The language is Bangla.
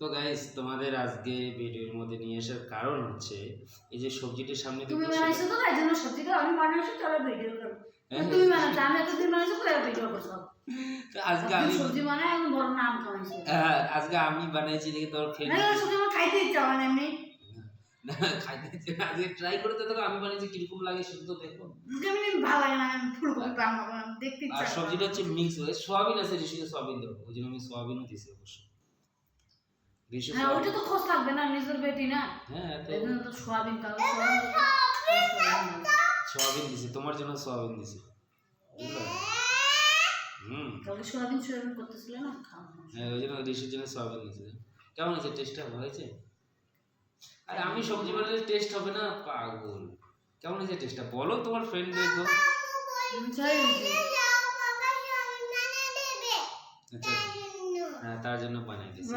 তো গাইস তোমাদের আজকে ভিডিওর মধ্যে নিয়ে আসার কারণ হচ্ছে এই যে সবজিটার সামনে তুমি বানাইছো তো তাই জন্য সবজিটা আমি বানাইছি চলো ভিডিও করো। তুমি বানাইছো আমি এতদিন বানাইছো করে ভিডিও করছো। তো আজকে আমি সবজি বানাই আমি বড় নাম কামাইছি। আজকে আমি বানাইছি দেখে তোর ফ্রেন্ড না সবজি আমার খাইতে ইচ্ছা হয় না এমনি। না খাইতে ইচ্ছে না, আজকে ট্রাই করে দেখো আমি বানিয়েছি কিরকম লাগে শুধু তো দেখো। এমনি ভালো লাগে না আমি ফুলকপি বানাবো দেখতে ইচ্ছা। আর সবজিটা হচ্ছে মিক্স হয়ে সোয়াবিন আছে ঋষিকে সোয়াবিন দেবো ওই জন্য আমি সোয়াবিনও দিছি অবশ্য। ঋষি হ্যাঁ ওইটা তো খোঁজ লাগবে না নিজের বেটি না। হ্যাঁ তো এজন্য তো সোয়াবিন খাও সোয়াবিন দিছি তোমার জন্য সোয়াবিন দিছি বুঝলে। তাহলে সোয়াবিন সোয়াবিন করতেছিল না খাও। হ্যাঁ ওই জন্য ঋষির জন্য সোয়াবিন দিছি। কেমন হয়েছে টেস্টটা ভালো হয়েছে? আরে আমি সবজি বানালে টেস্ট হবে না পাগল। কেমন হয়েছে টেস্টটা বলো তোমার ফ্রেন্ড দেখো। আচ্ছা হ্যাঁ তার জন্য বানাই দিছি।